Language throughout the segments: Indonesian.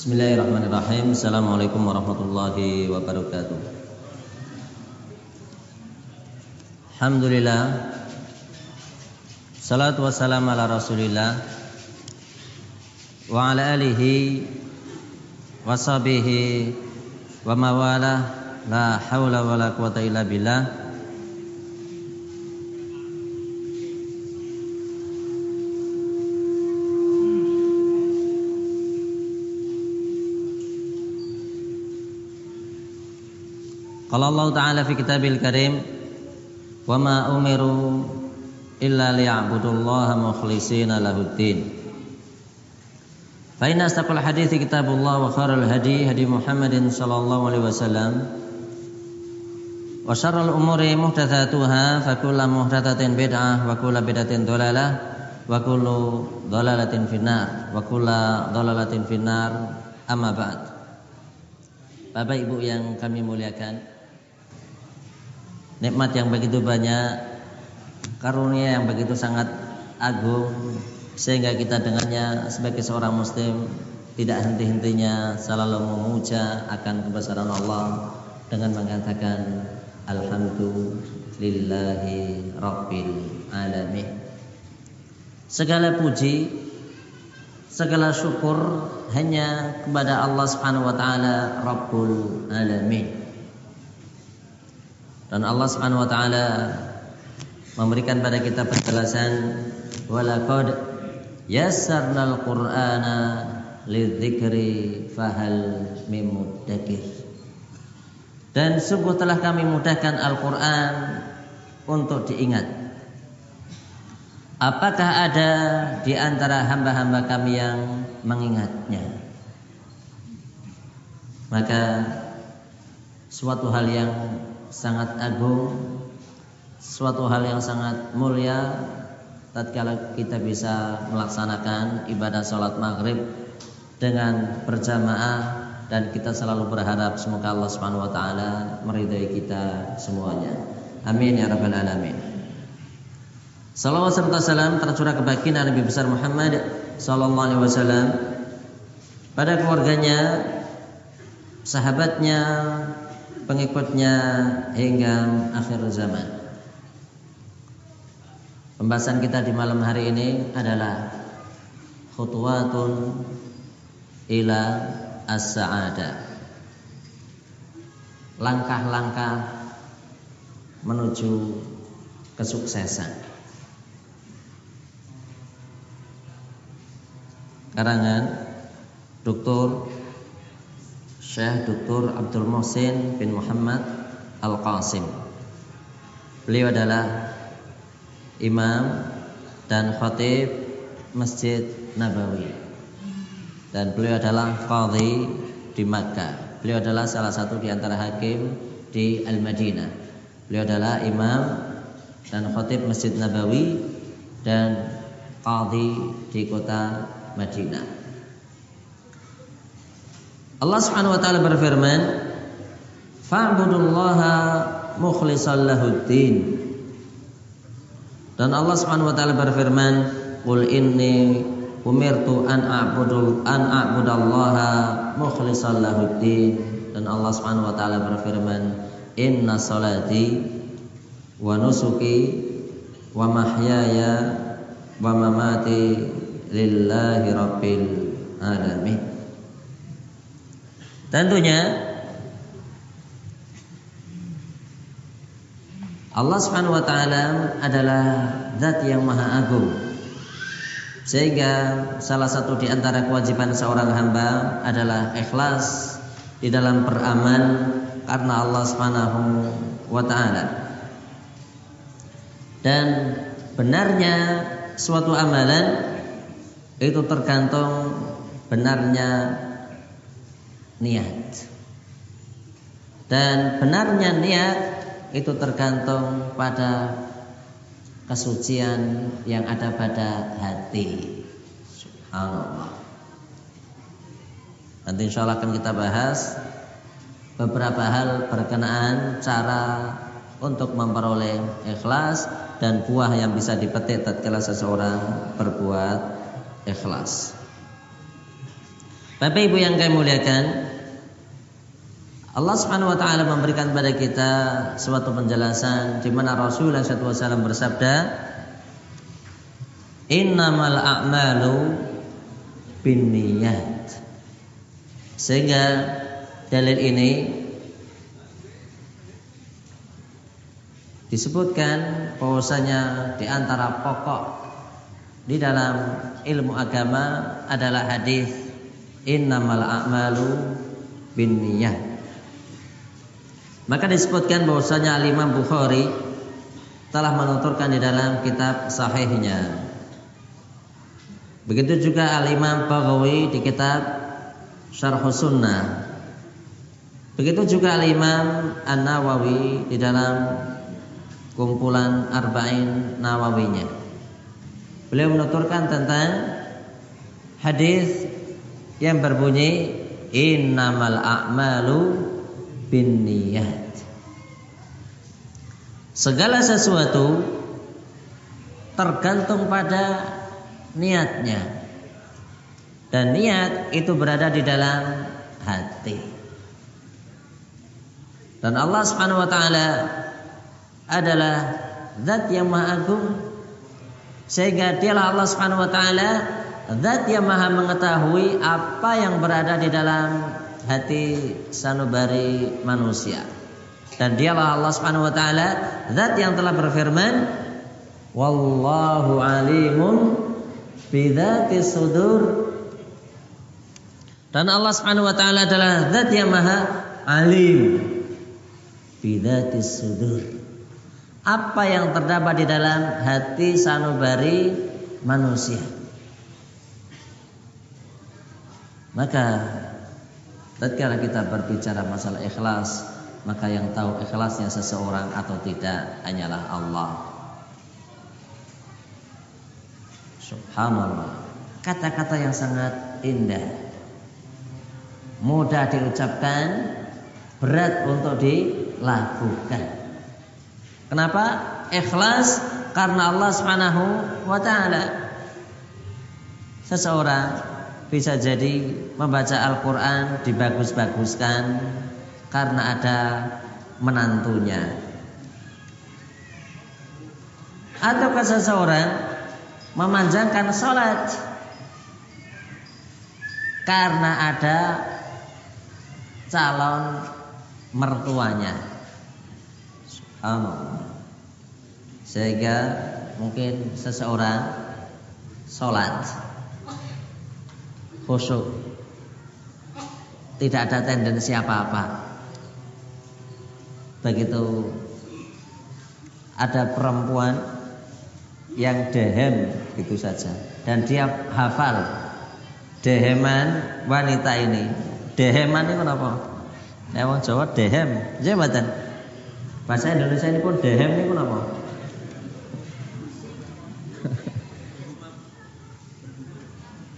Bismillahirrahmanirrahim. Assalamualaikum warahmatullahi wabarakatuh. Alhamdulillah. Salatu wassalamu ala Rasulillah wa ala alihi wa sahbihi wa mawalah. La haula wa la quwata illa billah. Qala Allah Ta'ala fi kitabil karim, wa ma umiru illa liya'budullaha mukhlishina lahuddin. Fa inna astaqal hadithi kitabullah wa khairul hadi hadi Muhammadin sallallahu alaihi wasallam wa syarrul umuri muhdatsatuha fa kullu muhdatsatin bid'ah wa kullu bid'atin dhalalah wa kullu dhalalatin finnar wa kullu dhalalatin finnar. Amma ba'd. Bapak Ibu yang kami muliakan, nikmat yang begitu banyak, karunia yang begitu sangat agung, sehingga kita dengannya sebagai seorang muslim tidak henti-hentinya selalu memuja akan kebesaran Allah dengan mengatakan alhamdulillahi rabbil alamin. Segala puji, segala syukur hanya kepada Allah Subhanahu wa taala Rabbul alamin. Dan Allah Subhanahu wa taala memberikan pada kita penjelasan, walaqad yassarnal qur'ana lidzikri fahal mim muddakir. Dan sungguh telah kami mudahkan Al-Qur'an untuk diingat. Apakah ada di antara hamba-hamba kami yang mengingatnya? Maka suatu hal yang sangat agung, suatu hal yang sangat mulia tatkala kita bisa melaksanakan ibadah salat maghrib dengan berjamaah, dan kita selalu berharap semoga Allah Subhanahu wa taala meridai kita semuanya. Amin ya rabbal alamin. Salawat serta salam tercurah kebaginda Nabi besar Muhammad sallallahu alaihi wasallam, pada keluarganya, sahabatnya, pengikutnya hingga akhir zaman. Pembahasan kita di malam hari ini adalah khutwatun ila as-sa'adah, langkah-langkah menuju kesuksesan. Karangan Dr. Syekh Dr. Abdul Muhsin bin Muhammad Al-Qasim. Beliau adalah imam dan khatib Masjid Nabawi, dan beliau adalah qadhi di Makkah. Beliau adalah salah satu di antara hakim di Al-Madinah. Beliau adalah imam dan khatib Masjid Nabawi dan qadhi di kota Madinah. Allah Subhanahu wa taala berfirman, fa'budullaha mukhlishan lahuddin. Dan Allah Subhanahu wa taala berfirman, qul inni umirtu an a'budallaha mukhlishan lahuddin. Dan Allah Subhanahu wa taala berfirman, inna salati wa nusuki wa mahyaya wa mamati lillahi rabbil alamin. Tentunya Allah Subhanahu wa taala adalah zat yang maha agung, sehingga salah satu di antara kewajiban seorang hamba adalah ikhlas di dalam beramal karena Allah Subhanahu wa taala. Dan benarnya suatu amalan itu tergantung benarnya niat, dan benarnya niat itu tergantung pada kesucian yang ada pada hati. Subhanallah. Nanti insya Allah akan kita bahas beberapa hal berkenaan cara untuk memperoleh ikhlas dan buah yang bisa dipetik tatkala seseorang berbuat ikhlas. Bapak Ibu yang kami muliakan, Allah Subhanahu wa taala memberikan pada kita suatu penjelasan di mana Rasulullah SAW bersabda, "Innamal a'malu binniyat." Sehingga dalil ini disebutkan bahwasanya di antara pokok di dalam ilmu agama adalah hadis innamal a'malu binniyat. Maka disebutkan bahwasanya Imam Bukhari telah menuturkan di dalam kitab sahihnya. Begitu juga Al-Imam Baghawi di kitab Syarhus Sunnah. Begitu juga Al-Imam An-Nawawi di dalam kumpulan Arba'in Nawawinya. Beliau menuturkan tentang hadis yang berbunyi innamal a'malu binniyat. Segala sesuatu tergantung pada niatnya. Dan niat itu berada di dalam hati. Dan Allah Subhanahu wa taala adalah zat yang maha agung, sehingga dialah Allah Subhanahu wa taala zat yang maha mengetahui apa yang berada di dalam hati sanubari manusia. Dan dialah Allah Subhanahu wa taala zat yang telah berfirman, wallahu alimun bidzatis sudur. Dan Allah Subhanahu wa taala adalah zat yang maha alim bidzatis sudur. Apa yang terdapat di dalam hati sanubari manusia. Maka tatkala kita berbicara masalah ikhlas, maka yang tahu ikhlasnya seseorang atau tidak hanyalah Allah. Subhanallah. Kata-kata yang sangat indah, mudah diucapkan, berat untuk dilakukan. Kenapa? Ikhlas karena Allah Subhanahu wa taala. Seseorang bisa jadi membaca Al-Quran dibagus-baguskan karena ada menantunya. Ataukah seseorang memanjangkan sholat karena ada calon mertuanya. Subhanallah. Sehingga mungkin seseorang sholat khusyuk, tidak ada tendensi apa-apa. Begitu ada perempuan yang dehem gitu saja, dan dia hafal deheman wanita ini. Deheman itu apa? Orang Jawa dehem, jabatan. Bahasa Indonesia ini pun dehem ini pun apa?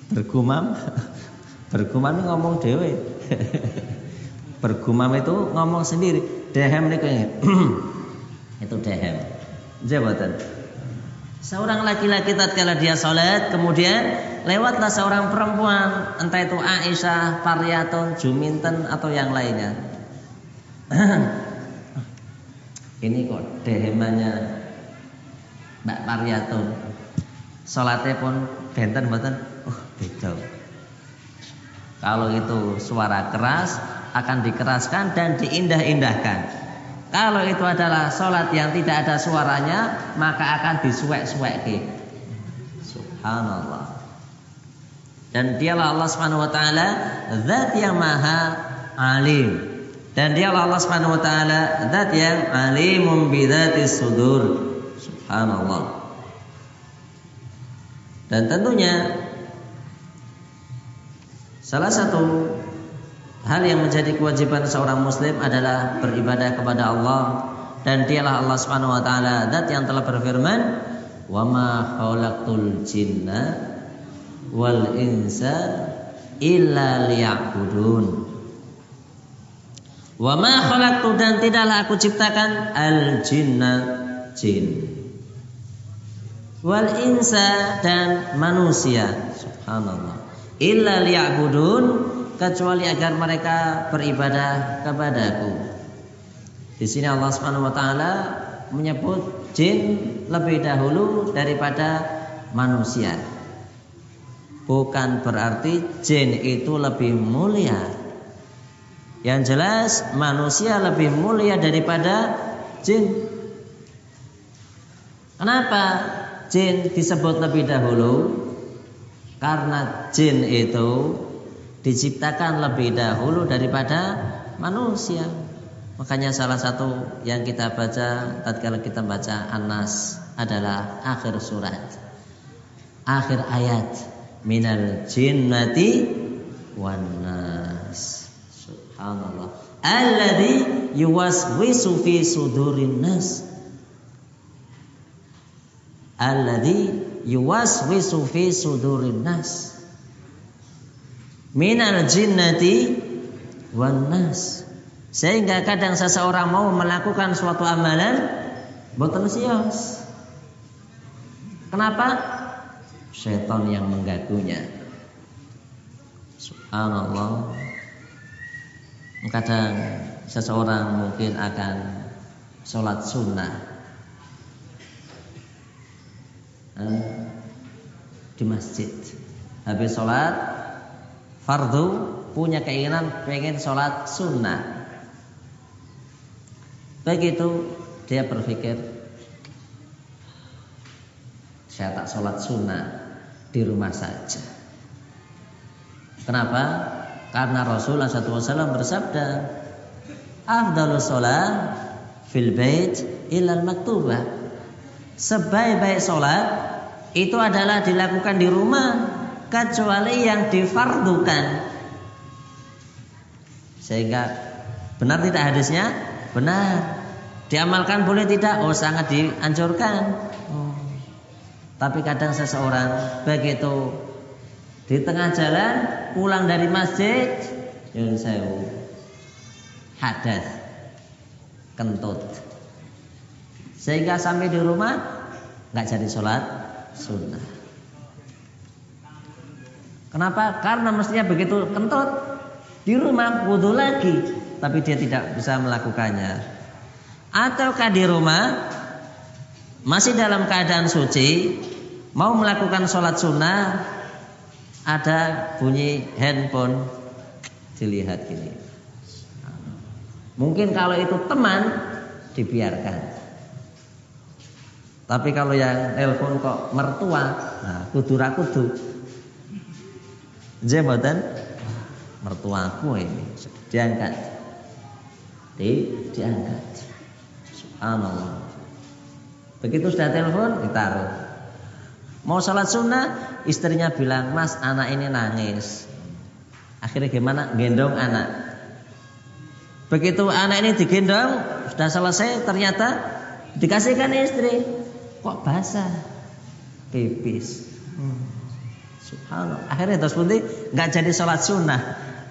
Bergumam. Bergumam itu ngomong dewe. Bergumam itu ngomong sendiri. Dehem niku itu dehem. Jabatan. Seorang laki-laki tatkala dia salat, kemudian lewatlah seorang perempuan, entah itu Aisyah, Faryatun, Juminten atau yang lainnya. Ini kok dehemannya Mbak Faryatun. Salatnya pun benten mboten. Beda. Kalau itu suara keras akan dikeraskan dan diindah-indahkan. Kalau itu adalah sholat yang tidak ada suaranya, maka akan disuwek-suwekke. Subhanallah. Dan dialah Allah Subhanahu wa taala zat yang maha alim. Dan dialah Allah Subhanahu wa taala zat yang alimun bidzatis sudur. Subhanallah. Dan tentunya salah satu hal yang menjadi kewajiban seorang muslim adalah beribadah kepada Allah, dan dialah Allah Subhanahu wa taala zat yang telah berfirman, "Wa ma khalaqtul jinna wal insa illa liya'budun." Wa ma khalaqtu, dan tidaklah aku ciptakan al jinna jin, wal insa dan manusia. Subhanallah. illa liya'budun, kecuali agar mereka beribadah kepadaku. Di sini Allah Subhanahu wa taala menyebut jin lebih dahulu daripada manusia. Bukan berarti jin itu lebih mulia. Yang jelas manusia lebih mulia daripada jin. Kenapa jin disebut lebih dahulu? Karena jin itu diciptakan lebih dahulu daripada manusia. Makanya salah satu yang kita baca tatkala kita baca An-Nas adalah akhir surat, akhir ayat, minal jinnati wan nas. Subhanallah. Alladzi yuwaswisu fi sudurin nas. Alladzi yuwaswisu fi sudurin nas. Minal jinnati wan nas. Sehingga kadang seseorang mau melakukan suatu amalan boten sios. Kenapa? Syaitan yang mengganggunya. Subhanallah. Kadang seseorang mungkin akan sholat sunnah di masjid. Habis sholat fardu punya keinginan pengen sholat sunnah. Begitu dia berpikir, saya tak sholat sunnah di rumah saja. Kenapa? Karena Rasulullah SAW bersabda, afdalus sholat fil bait ilal maktubah. Sebaik-baik sholat itu adalah dilakukan di rumah kecuali yang difardukan. Sehingga benar tidak hadisnya? Benar. Diamalkan boleh tidak? Oh, sangat dianjurkan. Tapi kadang seseorang begitu di tengah jalan pulang dari masjid, yun sewu, hadas, kentut, sehingga sampai di rumah nggak jadi sholat sunnah. Kenapa? Karena mestinya begitu kentut di rumah wudu lagi, tapi dia tidak bisa melakukannya. Ataukah di rumah masih dalam keadaan suci, mau melakukan sholat sunnah, ada bunyi handphone, dilihat gini. Mungkin kalau itu teman dibiarkan. Tapi kalau yang telepon kok mertua, nah kudu ra kudu. Nggih mboten? Mertuaku ini diangkat. Diangkat. Subhanallah. Begitu sudah telepon ditaruh. Mau sholat sunnah, istrinya bilang, "Mas, anak ini nangis." Akhirnya gimana? Gendong anak. Begitu anak ini digendong, sudah selesai, ternyata dikasihkan istri. Kok basah? Pipis. Subhanallah. Akhirnya terus pun nggak jadi sholat sunnah.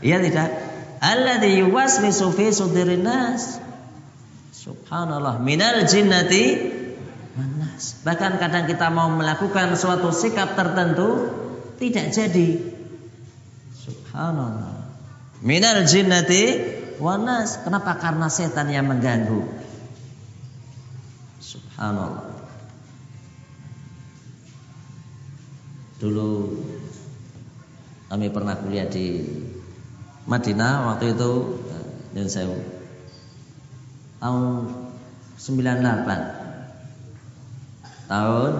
Iya tidak? Alladzi yuwaswisu fi sudirin nas. Subhanallah. Minal jinnati manas. Bahkan kadang kita mau melakukan suatu sikap tertentu tidak jadi. Subhanallah. Minal jinnati wanas. Kenapa? Karena setan yang mengganggu. Subhanallah. Dulu kami pernah kuliah di Madinah, waktu itu dan saya tahun 98. Tahun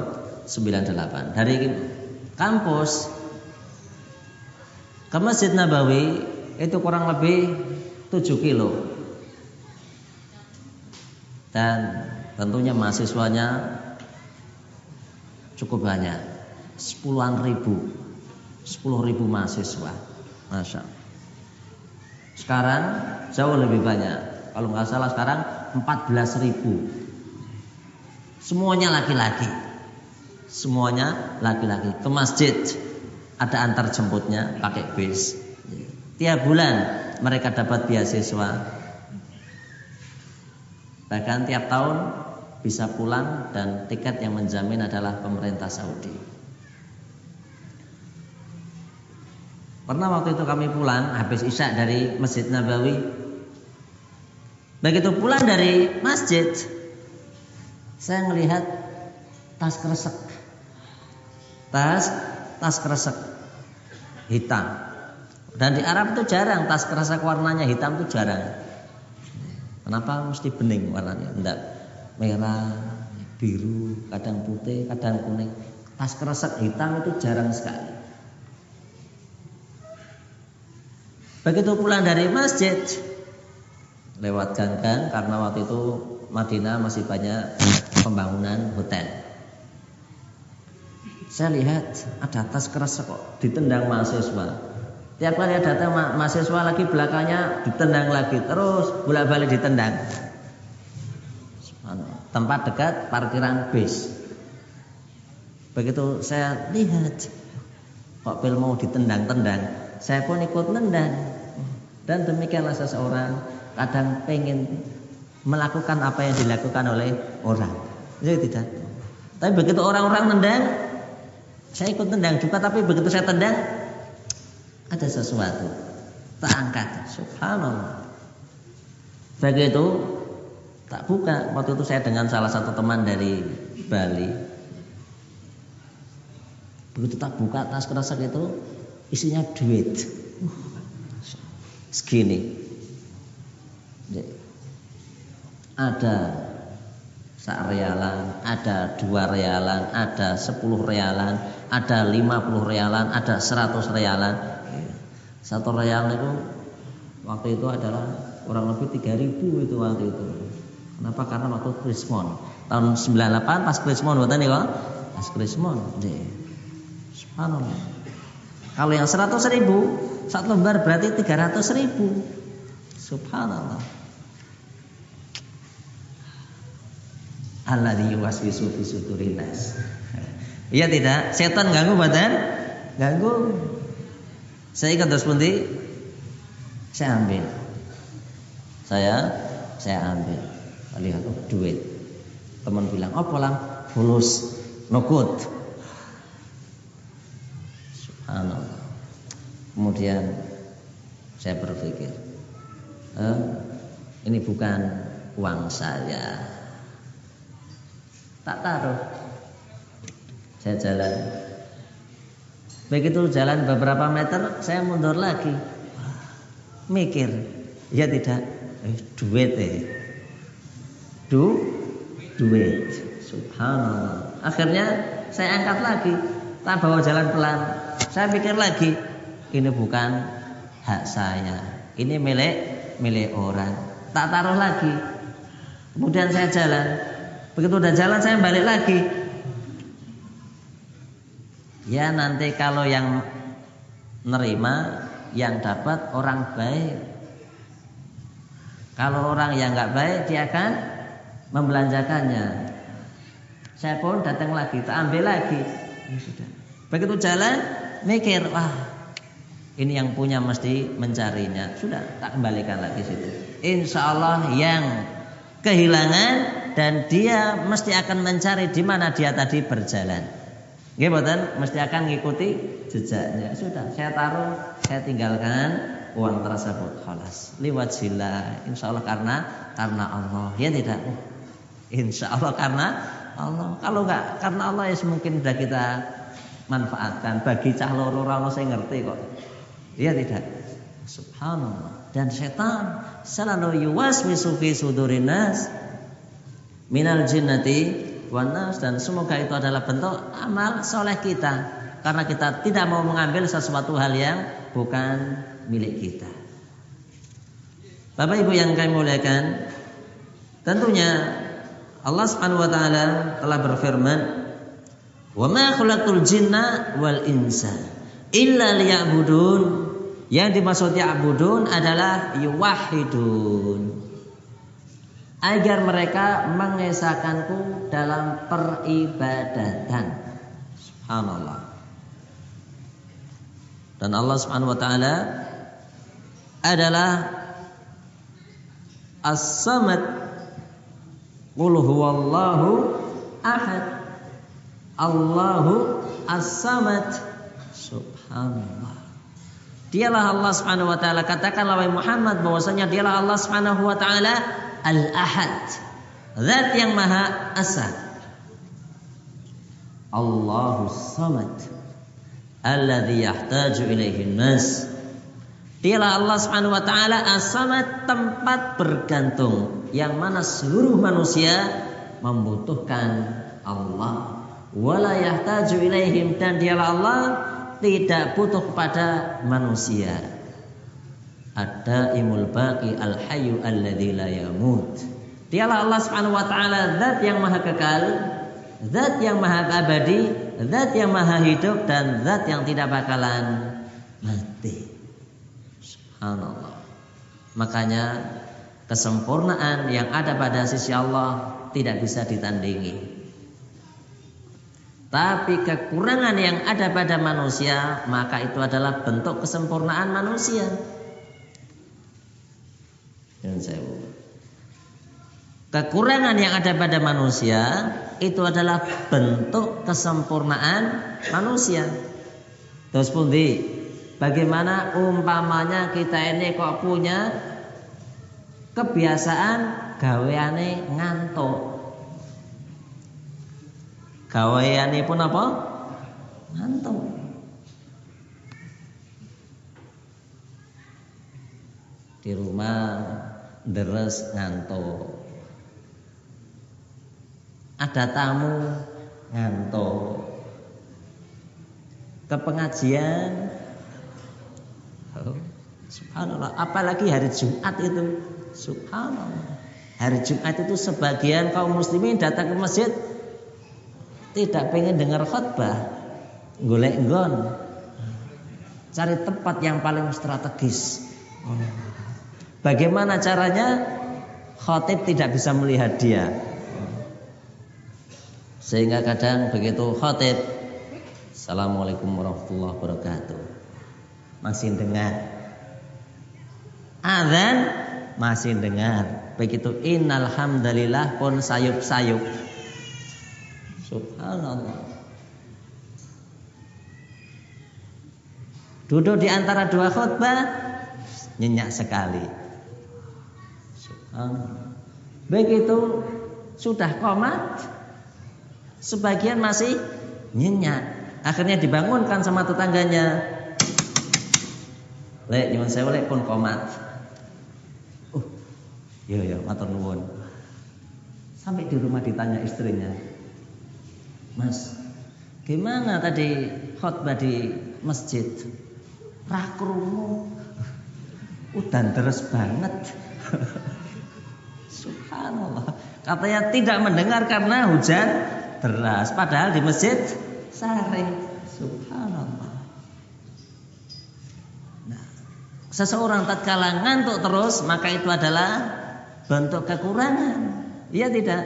98 dari kampus ke Masjid Nabawi itu kurang lebih 7 kilo. Dan tentunya mahasiswanya cukup banyak. 10.000 mahasiswa. Masya Allah. Sekarang jauh lebih banyak. Kalau nggak salah sekarang 14.000. Semuanya laki-laki. Semuanya laki-laki. Ke masjid ada antar jemputnya pakai bis. Tiap bulan mereka dapat beasiswa. Bahkan tiap tahun bisa pulang dan tiket yang menjamin adalah pemerintah Saudi. Pernah waktu itu kami pulang habis isya dari Masjid Nabawi. Begitu pulang dari masjid, saya melihat tas kresek. Tas kresek hitam. Dan di Arab itu jarang tas kresek warnanya hitam, itu jarang. Kenapa mesti bening warnanya? Enggak, merah, biru, kadang putih, kadang kuning. Tas kresek hitam itu jarang sekali. Begitu pulang dari masjid, lewat gang-gang, karena waktu itu Madinah masih banyak pembangunan hotel. Saya lihat ada tas kresek kok ditendang mahasiswa. Tiap kali ada mahasiswa lagi belakangnya ditendang lagi, terus bolak-balik ditendang. Tempat dekat parkiran bis. Begitu saya lihat kok pil mau ditendang-tendang, saya pun ikut nendang. Dan demikianlah seseorang kadang pengen melakukan apa yang dilakukan oleh orang. Jadi tidak. Tapi begitu orang-orang nendang, saya ikut tendang juga. Tapi begitu saya tendang, ada sesuatu tak angkat. Subhanallah. Begitu tak buka. Waktu itu saya dengan salah satu teman dari Bali. Begitu tak buka tas kresek itu, isinya duit. Segini. Ada sak realan, ada 2 realan, ada 10 realan, ada 50 realan, ada 100 realan. 1 real itu waktu itu adalah kurang lebih 3.000 itu waktu itu. Kenapa? Karena waktu Krismon tahun 98 pas Krismon, buatan nih kok? Pas Krismon. Subhanallah. Kalau yang 100.000 satu lembar berarti 300.000. Subhanallah. Alladzi yuwaswisu fi sudurin nas. Iya tidak? Setan ganggu badan? Ganggu. Saya ingat terus pundi? Saya ambil. Saya ambil. Lihat duit. Teman bilang, "Oh, pulang fulus, nukut." Subhanallah. Kemudian saya berpikir, ini bukan uang saya. Tak taruh. Saya jalan. Begitu jalan beberapa meter, saya mundur lagi. Mikir, ya tidak, duit duit. Subhanallah. Akhirnya saya angkat lagi, tak bawa jalan pelan. Saya pikir lagi, ini bukan hak saya, ini milik orang. Tak taruh lagi. Kemudian saya jalan. Begitu udah jalan saya balik lagi. Ya nanti kalau yang nerima, yang dapat orang baik. Kalau orang yang nggak baik, dia akan membelanjakannya. Saya pun datang lagi, tak ambil lagi. Ya sudah. Begitu jalan, mikir, wah, ini yang punya mesti mencarinya. Sudah, tak kembalikan lagi situ. Insya Allah yang kehilangan dan dia mesti akan mencari di mana dia tadi berjalan. Nggih mboten, mesti akan ngikuti jejaknya. Sudah, saya taruh, saya tinggalkan uang tersebut. Khalas. Liwajillah. Insya Allah karena Allah. Ya tidak. Insya Allah karena Allah. Kalau enggak karena Allah ya mungkin sudah kita manfaatkan. Bagi cah loro ora saya ngerti kok. Iya tidak. Subhanallah. Dan setan selalu yuwaswisu fi sudurin nas minal jinnati wan nas, dan semoga itu adalah bentuk amal soleh kita karena kita tidak mau mengambil sesuatu hal yang bukan milik kita. Bapak Ibu yang kami muliakan, tentunya Allah Subhanahu wa taala telah berfirman, "Wa ma khalaqtul jinna wal insa illa liya'budun." Yang dimaksud ya'budun adalah yuwahhidun, agar mereka mengesahkanku dalam peribadatan. Subhanallah. Dan Allah Subhanahu wa taala adalah As-Samad. Qul huwallahu ahad. Allahu As-Samad. Subhanallah. Dialah Allah Subhanahu wa taala. Katakanlah wahai Muhammad bahwasanya dialah Allah Subhanahu wa taala Al-Ahad, Zat yang Maha Esa. Allahus Samad, alladzi yahtaju ilaihi nas. Dialah Allah Subhanahu wa taala As-Samad, tempat bergantung yang mana seluruh manusia membutuhkan Allah. Wala yahtaju ilaihim, dan dialah Allah tidak butuh kepada manusia. Ad-Daimul Baqi Al-Hayyu alladzi la yamut. Dialah Allah Subhanahu wa taala Zat yang Maha Kekal, Zat yang Maha Abadi, Zat yang Maha Hidup, dan Zat yang tidak bakalan mati. Subhanallah. Makanya kesempurnaan yang ada pada sisi Allah tidak bisa ditandingi. Tapi kekurangan yang ada pada manusia, maka itu adalah bentuk kesempurnaan manusia. Kekurangan yang ada pada manusia itu adalah bentuk kesempurnaan manusia. Terus pundi, bagaimana umpamanya kita ini kok punya kebiasaan gaweane ngantuk. Gaweane pun apa? Ngantuk. Di rumah deres ngantuk. Ada tamu ngantuk. Ke pengajian, subhanallah, apalagi hari Jumat itu, subhanallah. Hari Jumat itu sebagian kaum muslimin datang ke masjid tidak pengen dengar khutbah, golek nggon, cari tempat yang paling strategis. Bagaimana caranya khatib tidak bisa melihat dia, sehingga kadang begitu khatib, assalamualaikum warahmatullahi wabarakatuh, masih dengar, azan masih dengar, begitu innal hamdalillah pun sayup-sayup. Subhanallah. Duduk di antara dua khutbah nyenyak sekali. Subhanallah. Begitu sudah qomat, sebagian masih nyenyak. Akhirnya dibangunkan sama tetangganya. Lek nyuwun sewu lek pun qomat. Yo matur nuwun. Sampai di rumah ditanya istrinya, Mas, gimana tadi khutbah di masjid? Ra krungu. Udan deres banget. Subhanallah. Katanya tidak mendengar karena hujan deras, padahal di masjid sare. Subhanallah. Nah, seseorang tatkala ngantuk terus, maka itu adalah bentuk kekurangan. Iya tidak?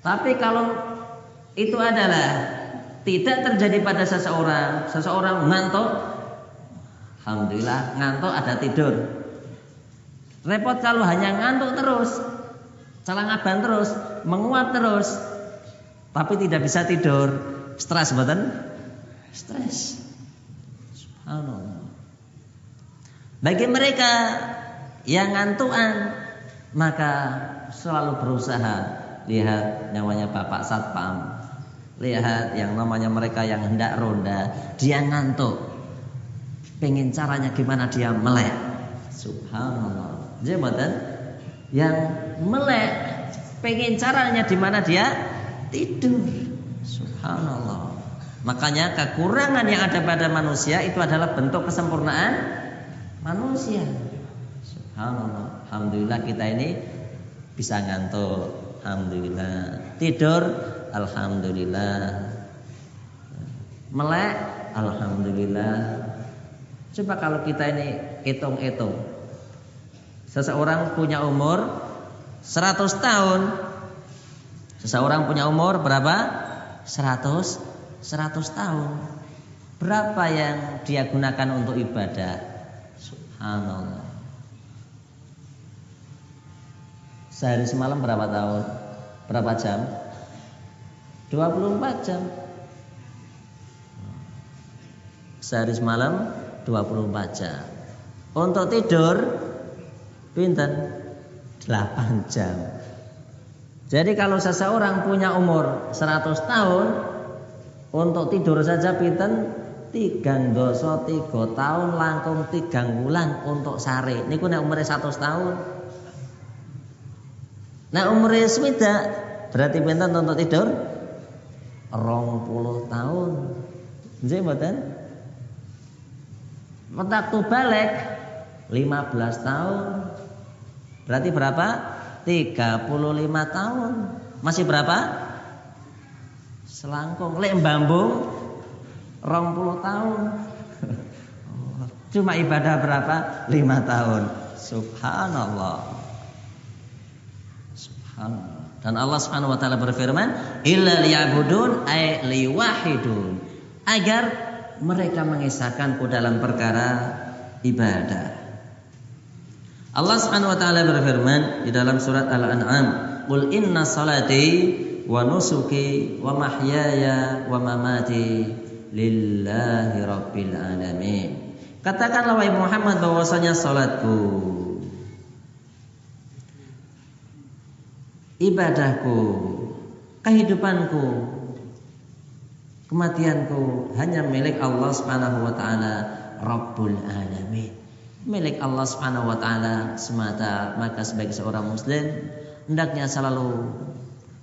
Tapi kalau itu adalah tidak terjadi pada seseorang ngantuk, alhamdulillah ngantuk ada tidur. Repot kalau hanya ngantuk terus, calangaban terus, menguap terus, tapi tidak bisa tidur. Stres mboten? Stres. Subhanallah. Bagi mereka yang ngantukan, maka selalu berusaha. Lihat namanya Bapak Satpam, lihat yang namanya mereka yang hendak ronda, dia ngantuk, pengen caranya gimana dia melek. Subhanallah. Jabatan yang melek, pengen caranya di mana dia tidur. Subhanallah. Makanya kekurangan yang ada pada manusia itu adalah bentuk kesempurnaan manusia. Subhanallah. Alhamdulillah kita ini bisa ngantuk, alhamdulillah. Tidur, alhamdulillah. Melek, alhamdulillah. Coba kalau kita ini hitung-hitung, seseorang punya umur 100 tahun. Seseorang punya umur berapa? 100 tahun. Berapa yang dia gunakan untuk ibadah? Subhanallah. Sehari semalam berapa tahun? Berapa jam? 24 jam. Sehari semalam 24 jam. Untuk tidur pinten? 8 jam. Jadi kalau seseorang punya umur 100 tahun, untuk tidur saja pinten? 3 tahun langkung 3 bulan untuk sare. Niku nek umure 100 tahun. Nek umure swidak berarti pinten untuk tidur? 20 tahun. Nggih mboten? Waktu balik 15 tahun. Berarti berapa? 35 tahun. Masih berapa? Selangkung. Lek mbambung 20 tahun. Cuma ibadah berapa? 5 tahun. Subhanallah. Subhanallah. Dan Allah Subhanahu wa taala berfirman, "Illa liya'budun ay liwahidun." Agar mereka mengesahkanku dalam perkara ibadah. Allah Subhanahu wa taala berfirman di dalam surat Al-An'am, "Qul inna salati wa nusuki wa mahyaya wa mamati lillahi rabbil alamin." Katakanlah wahai Muhammad bahwasanya salatku, ibadahku, kehidupanku, kematianku hanya milik Allah Subhanahu wa taala Rabbul Alamin. Milik Allah Subhanahu wa taala semata. Maka sebagai seorang muslim hendaknya selalu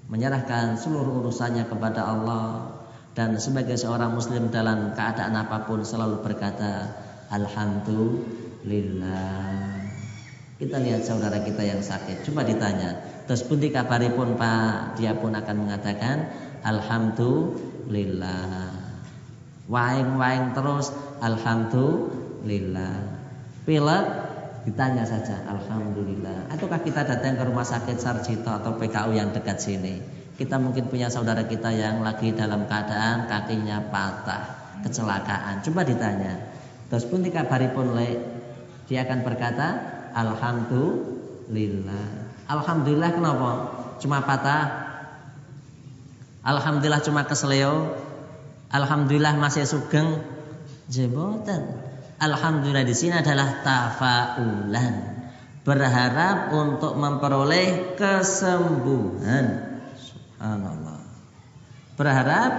menyerahkan seluruh urusannya kepada Allah, dan sebagai seorang muslim dalam keadaan apapun selalu berkata alhamdulillah. Kita lihat saudara kita yang sakit, coba ditanya, terus pundi kabaripun Pak, dia pun akan mengatakan alhamdulillah. Waing-waing terus alhamdulillah. Pilek ditanya saja alhamdulillah. Ataukah kita datang ke rumah sakit Sarjito atau PKU yang dekat sini, kita mungkin punya saudara kita yang lagi dalam keadaan kakinya patah, kecelakaan. Coba ditanya, terus pundi kabaripun lek, dia akan berkata alhamdulillah. Alhamdulillah kenapa? Cuma patah? Alhamdulillah cuma kesleo? Alhamdulillah masih sugeng? Jeboten. Alhamdulillah di sini adalah tafaulan, berharap untuk memperoleh kesembuhan. Subhanallah. Berharap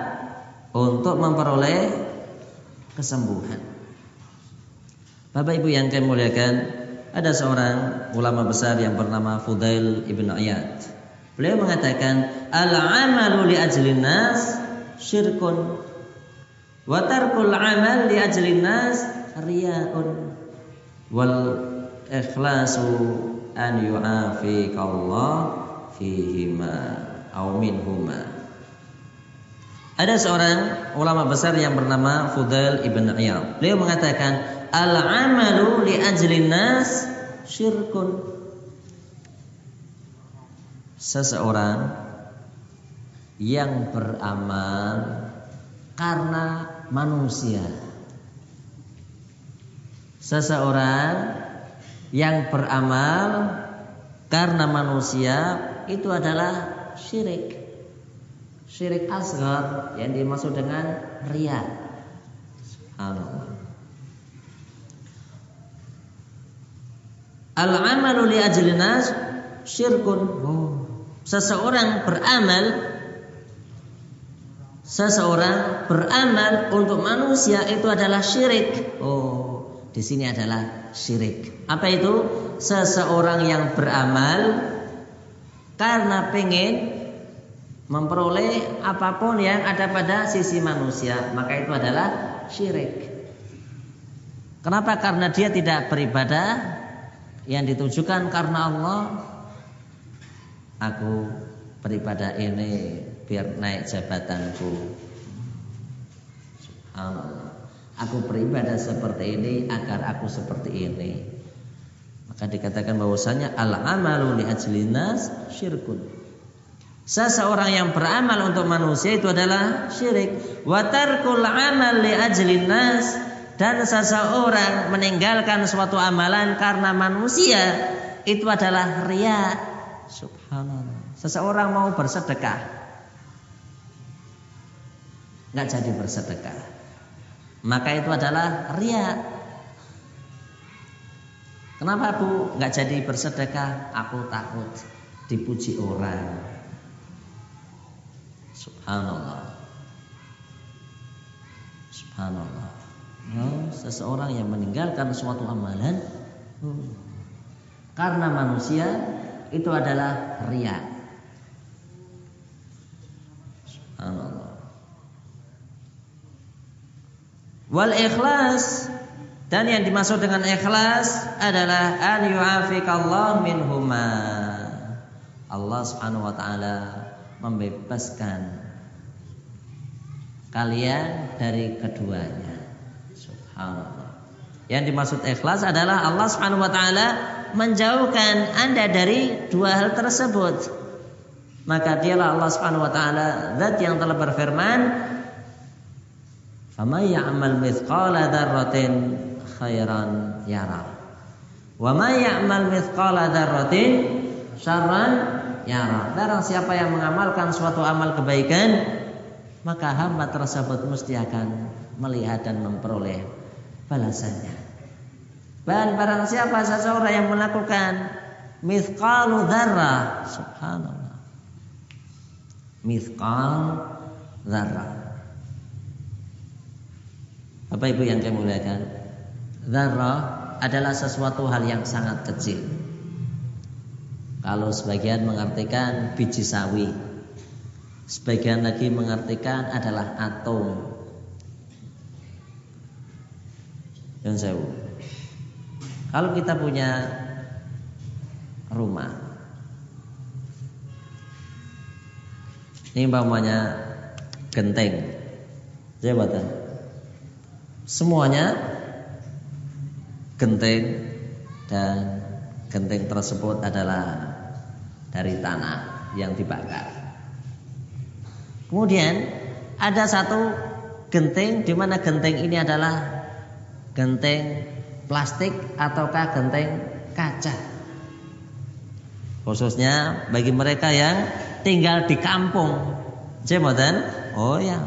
untuk memperoleh kesembuhan. Bapak Ibu yang kami muliakan, ada seorang ulama besar yang bernama Fudail ibn Iyad. Beliau mengatakan, al-amalu li ajlin nas syirkun wa tarkul amal li ajlin nas riya'un wal ikhlasu an yu'afiqallah fihima aw minhuma. Ada seorang ulama besar yang bernama Fudail ibn Iyad. Beliau mengatakan, al-amalu li ajlin nas syirkun. Seseorang yang beramal karena manusia. Seseorang yang beramal karena manusia itu adalah syirik. Syirik asghar yang dimaksud dengan riya. Subhanallah. Al-amalu li ajlin nas syirkun. Seseorang beramal untuk manusia itu adalah syirik. Di sini adalah syirik. Apa itu? Seseorang yang beramal karena pengen memperoleh apapun yang ada pada sisi manusia, maka itu adalah syirik. Kenapa? Karena dia tidak beribadah yang ditujukan karena Allah. Aku beribadah ini biar naik jabatanku. Subhanallah. Aku beribadah seperti ini agar aku seperti ini. Maka dikatakan bahwasanya al-amalu li ajlin nas syirkun. Seseorang yang beramal untuk manusia itu adalah syirik. Wa tarkul amal li ajlin nas, dan seseorang meninggalkan suatu amalan karena manusia itu adalah riya. Subhanallah. Seseorang mau bersedekah, nggak jadi bersedekah, maka itu adalah riya. Kenapa Bu nggak jadi bersedekah? Aku takut dipuji orang. Subhanallah. Subhanallah. Seseorang yang meninggalkan suatu amalan karena manusia itu adalah riya. Subhanallah. Wal ikhlas, dan yang dimaksud dengan ikhlas adalah an yu'afikallah minhuma. Allah Subhanahu wa taala membebaskan kalian dari keduanya. Subhanallah. Yang dimaksud ikhlas adalah Allah Subhanahu wa taala menjauhkan Anda dari dua hal tersebut. Maka dialah Allah Subhanahu wa taala zat yang telah berfirman, "Faman ya'mal mithqala dzarratin khairan yara. Wa man ya'mal mithqala dzarratin syarran yara." Barang siapa yang mengamalkan suatu amal kebaikan, maka hamba tersebut mesti akan melihat dan memperoleh balasannya. Dan barang siapa seseorang yang melakukan mithqalu dzarrah, subhanallah, mithqal dzarrah. Bapak Ibu yang kami muliakan, dzarrah adalah sesuatu hal yang sangat kecil. Kalau sebagian mengartikan biji sawi, sebagian lagi mengartikan adalah atom. Dan sewu. Kalau kita punya rumah, ini umpamanya genteng, jabatan, semuanya genteng, dan genteng tersebut adalah dari tanah yang dibakar. Kemudian ada satu genteng di mana genteng ini adalah genteng plastik ataukah genteng kaca. Khususnya bagi mereka yang tinggal di kampung. Jematan? Oh ya.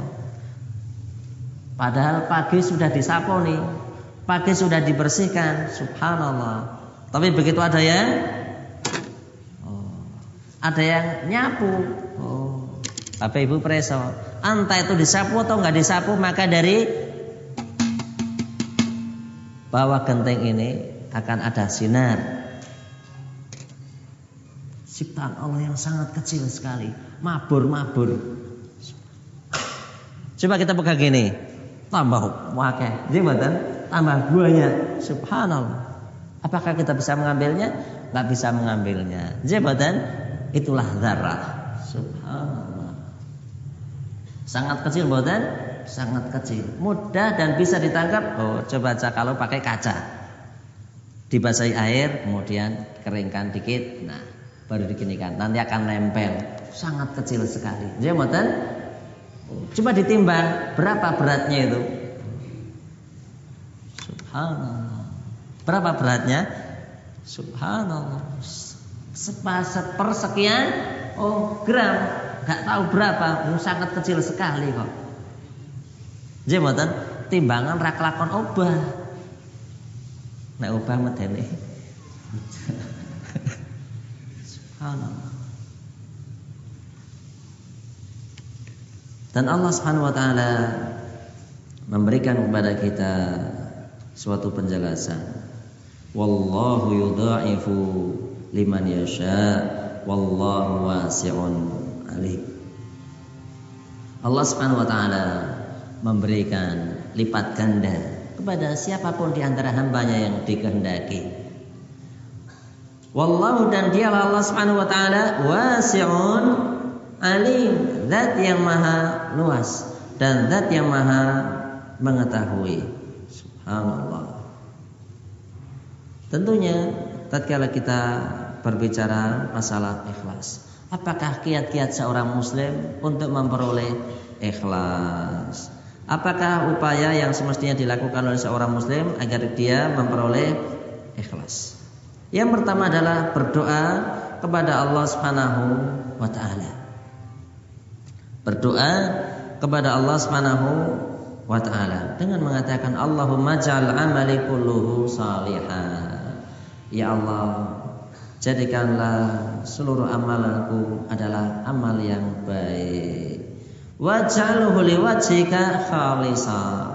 Padahal pagi sudah disapu nih, pagi sudah dibersihkan, subhanallah. Tapi begitu ada yang nyapu. Bapak Ibu preso, entah itu disapu atau nggak disapu, maka dari bawah genteng ini akan ada sinar. Ciptaan Allah yang sangat kecil sekali, mabur-mabur. Coba kita pegang gini, tambah wakeh, jembatan, tambah banyak, subhanallah. Apakah kita bisa mengambilnya? Nggak bisa mengambilnya. Jembatan, itulah dzarrah, subhanallah. Sangat kecil, buatan? Sangat kecil, mudah dan bisa ditangkap. Coba aja kalau pakai kaca, dibasahi air, kemudian keringkan dikit, nah baru dikinikan, nanti akan nempel. Sangat kecil sekali. Jembatan, coba ditimbang berapa beratnya itu. Subhanallah. Berapa beratnya? Subhanallah. Sepersekian gram, nggak tahu berapa, sangat kecil sekali kok. Jembatan, timbangan rak lakon obah. Nek obah medeni. Subhanallah. Dan Allah Subhanahu wa taala memberikan kepada kita suatu penjelasan. Wallahu yudha'ifu liman yasha wallahu wasi'un alim. Allah Subhanahu wa taala memberikan lipat ganda kepada siapapun di antara hambanya yang dikehendaki. Wallahu, dan dialah Allah Subhanahu wa taala wasi'un alim, zat yang maha luas dan zat yang maha mengetahui. Subhanallah. Tentunya tatkala kita berbicara masalah ikhlas, apakah kiat-kiat seorang muslim untuk memperoleh ikhlas? Apakah upaya yang semestinya dilakukan oleh seorang muslim agar dia memperoleh ikhlas? Yang pertama adalah berdoa kepada Allah Subhanahu wa taala. Berdoa kepada Allah Subhanahu wa taala dengan mengatakan Allahumma ja'al amali kulluhu salihah. Ya Allah, jadikanlah seluruh amalanku adalah amal yang baik. Waj'alhu liwajhika khalisa.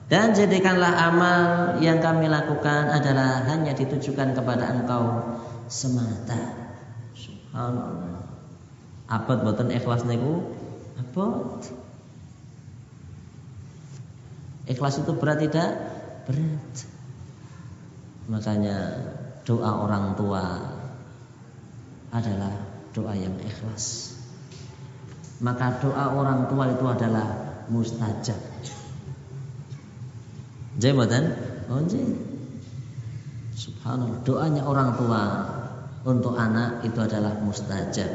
Dan jadikanlah amal yang kami lakukan adalah hanya ditujukan kepada Engkau semata. Subhanallah. Abot boten ikhlas niku? Abot. Ikhlas itu berat tidak? Berat. Makanya doa orang tua adalah doa yang ikhlas. Maka doa orang tua itu adalah mustajab. Jematan, subhanallah, doanya orang tua untuk anak itu adalah mustajab.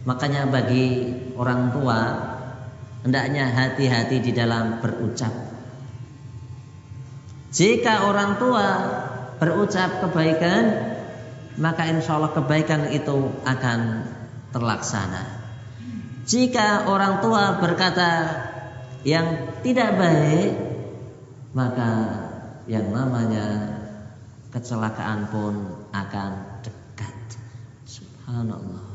Makanya bagi orang tua hendaknya hati-hati di dalam berucap. Jika orang tua berucap kebaikan, maka insya Allah kebaikan itu akan terlaksana. Jika orang tua berkata yang tidak baik, maka yang namanya kecelakaan pun akan dekat. Subhanallah.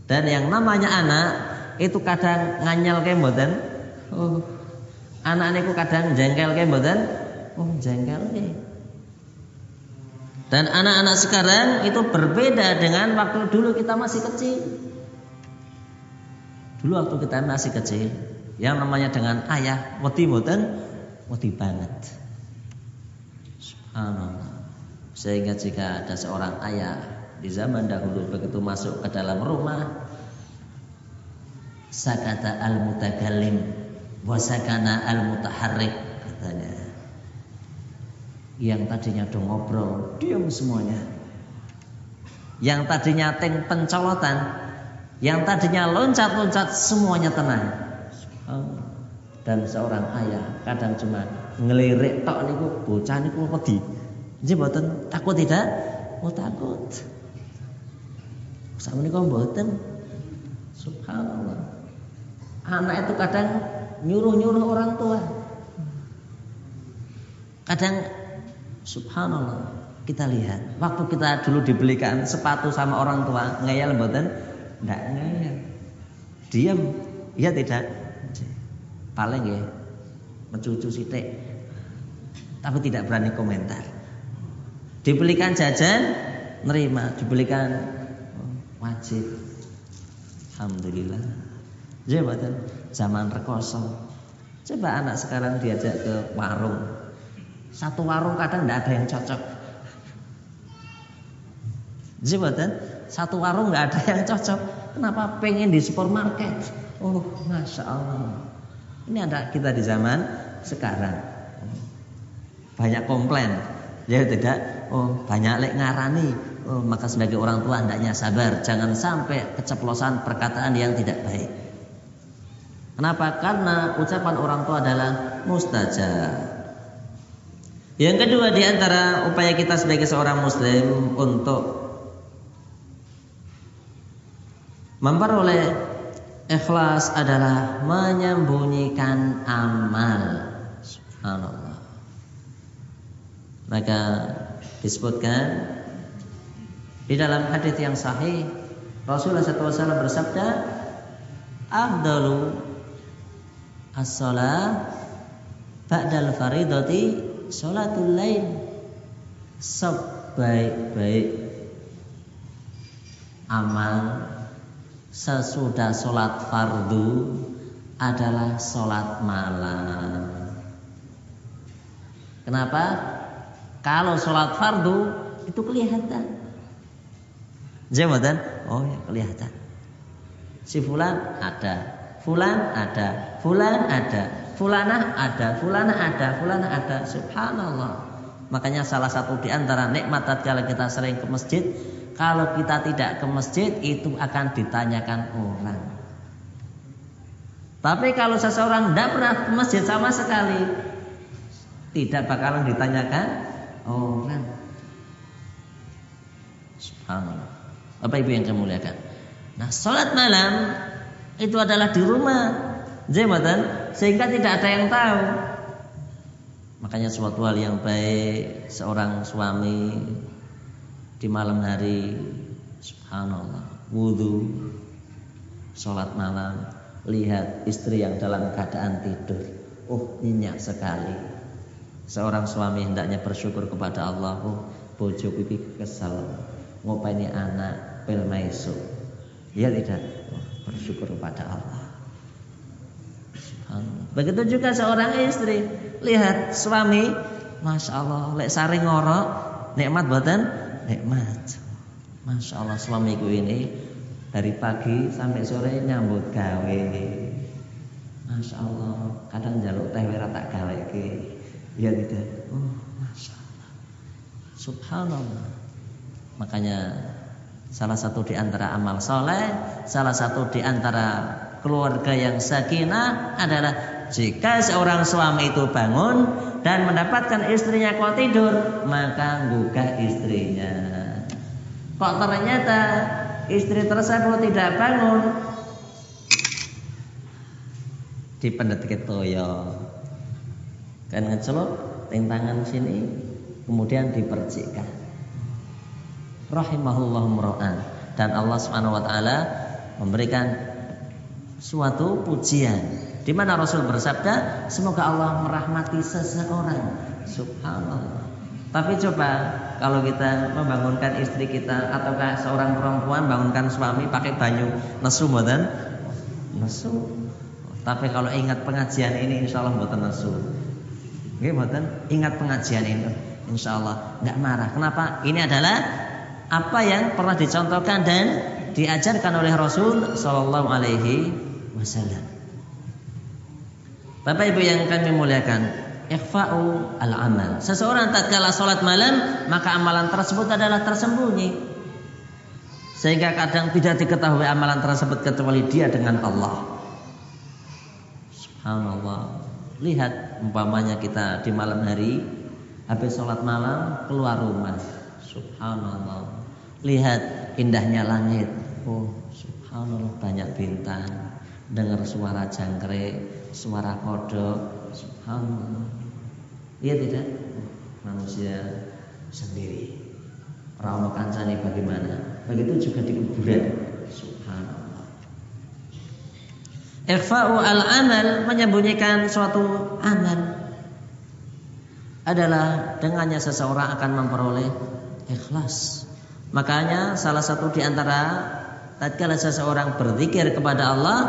Dan yang namanya anak itu kadang nganyel ke mboten? Oh, anak niku kadang jengkel ke mboten? Oh, jengkel ke. Dan anak-anak sekarang itu berbeda dengan waktu dulu kita masih kecil. Dulu waktu kita masih kecil, yang namanya dengan ayah wedi mboten? Wedi banget. Subhanallah. Sehingga jika ada seorang ayah di zaman dahulu begitu masuk ke dalam rumah, sakata al-mutakallim wa sakana al-mutaharrik, katanya. Yang tadinya do ngobrol, diam semuanya. Yang tadinya pencolotan, yang tadinya loncat-loncat, semuanya tenang. Dan seorang ayah kadang cuma ngelirik tok niku bocah niku wedi. Nggih mboten takut tidak? Oh takut. Sakmenika mboten. Subhanallah. Anak itu kadang nyuruh-nyuruh orang tua. Kadang subhanallah, kita lihat waktu kita dulu dibelikan sepatu sama orang tua, ngeyel mboten? Ndak ngeyel. Diam. Iya tidak? Paling ya mencucu sithik, tapi tidak berani komentar. Dibelikan jajan, nerima. Dibelikan wajib. Alhamdulillah. Jabatan zaman rekoso. Coba anak sekarang diajak ke warung, satu warung kadang tidak ada yang cocok. Jabatan satu warung nggak ada yang cocok. Kenapa? Pengen di supermarket. Oh, masya Allah. Ini ada kita di zaman sekarang. Banyak komplain. Ya tidak. Oh, banyak lek ngarani. Oh, maka sebagai orang tua hendaknya sabar, jangan sampai keceplosan perkataan yang tidak baik. Kenapa? Karena ucapan orang tua adalah mustajab. Yang kedua di antara upaya kita sebagai seorang muslim untuk memperoleh ikhlas adalah menyembunyikan amal. Subhanallah. Maka disebutkan di dalam hadis yang sahih, Rasulullah SAW bersabda, "Afdalu as-shalah ba'dal faridati sholatul lail." Sebaik-baik amal sesudah sholat fardu adalah sholat malam. Kenapa? Kalau sholat fardu itu kelihatan. Jabatan? Oh ya kelihatan. Si fulan ada, fulan ada, fulan ada, fulanah ada, fulanah ada, fulanah ada. Subhanallah. Makanya salah satu di antara nikmat tatkala kita sering ke masjid, kalau kita tidak ke masjid itu akan ditanyakan orang. Tapi kalau seseorang tidak pernah ke masjid sama sekali, tidak bakalan ditanyakan orang. Subhanallah. Bapak Ibu yang kami muliakan. Nah, sholat malam itu adalah di rumah, sehingga tidak ada yang tahu. Makanya suatu hal yang baik seorang suami di malam hari, subhanallah, wudu, sholat malam, lihat istri yang dalam keadaan tidur, nyenyak sekali. Seorang suami hendaknya bersyukur kepada Allah, bojo pipi kesal, ngopeni anak pel maiso. Ya tidak, bersyukur kepada Allah. Subhanallah. Begitu juga seorang istri, lihat suami, masya Allah, lek sari ngorok, nikmat boten? Nikmat. Masya Allah, suamiku ini dari pagi sampai sore nyambut gawe. Masya Allah, kadang njaluk teh ora tak gaweke. Ya tidak. Masya Allah. Subhanallah. Makanya salah satu di antara amal soleh, salah satu di antara keluarga yang sakinah adalah jika seorang suami itu bangun dan mendapatkan istrinya kok tidur, maka gugah istrinya. Kok ternyata istri tersebut tidak bangun, dipendet toyo, kan ngecelok ting tangan sini, kemudian dipercikkan. Rahimahullah mura'an. Dan Allah Subhanahu wa taala memberikan suatu pujian di mana Rasul bersabda, semoga Allah merahmati seseorang. Subhanallah. Tapi coba kalau kita membangunkan istri kita ataukah seorang perempuan bangunkan suami pakai banyu nesu mboten? Nesu. Tapi kalau ingat pengajian ini insyaallah mboten nesu. Nggih mboten? Ingat pengajian ini insyaallah enggak marah. Kenapa? Ini adalah apa yang pernah dicontohkan dan diajarkan oleh Rasul sallallahu alaihi wasallam. Bapak Ibu yang kami muliakan, ikhfa'u al-amal. Seseorang tatkala salat malam, maka amalan tersebut adalah tersembunyi. Sehingga kadang tidak diketahui amalan tersebut kecuali dia dengan Allah. Subhanallah. Lihat umpamanya kita di malam hari habis salat malam keluar rumah. Subhanallah. Lihat indahnya langit. Subhanallah, banyak bintang. Dengar suara jangkrik, suara kodok. Subhanallah. Iya tidak? Manusia sendiri. Rawon kancane bagaimana? Begitu juga di kuburan. Subhanallah. Ikhfa'u al-amal, menyembunyikan suatu amal, adalah dengannya seseorang akan memperoleh ikhlas. Makanya salah satu di antara tatkala seseorang berzikir kepada Allah,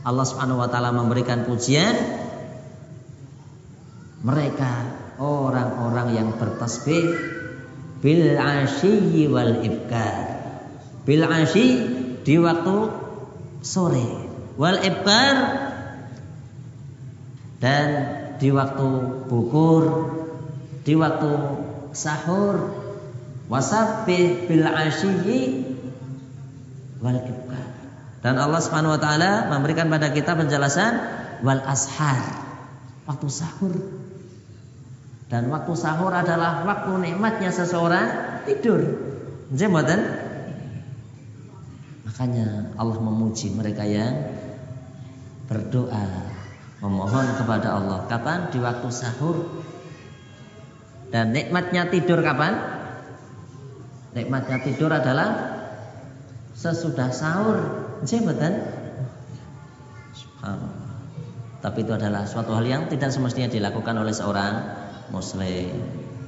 Allah Subhanahu wa taala memberikan pujian, mereka orang-orang yang bertasbih bil asyi wal ibkar. Bil asyi di waktu sore, wal ibkar dan di waktu bukur, di waktu sahur. Wasabbih bil asyi wal ibkar. Dan Allah Subhanahu wa taala memberikan pada kita penjelasan wal ashar, waktu sahur. Dan waktu sahur adalah waktu nikmatnya seseorang tidur. Nggih mboten? Makanya Allah memuji mereka yang berdoa, memohon kepada Allah. Kapan? Di waktu sahur. Dan nikmatnya tidur kapan? Nikmatnya tidur adalah sesudah sahur. Nggih mboten? Subhanallah. Tapi itu adalah suatu hal yang tidak semestinya dilakukan oleh seorang muslim.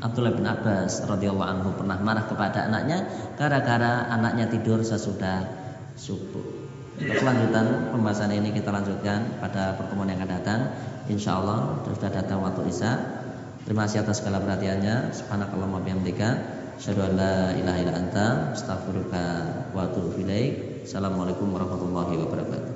Abdullah bin Abbas radhiyallahu anhu pernah marah kepada anaknya gara-gara anaknya tidur sesudah subuh. Untuk kelanjutan pembahasan ini kita lanjutkan pada pertemuan yang akan datang. Insyaallah sudah datang waktu Isya. Terima kasih atas segala perhatiannya. Subhanakallahumma bihamdika, asyhadu an la ilaha illa anta, astaghfiruka wa atubu ilaik. Assalamualaikum warahmatullahi wabarakatuh.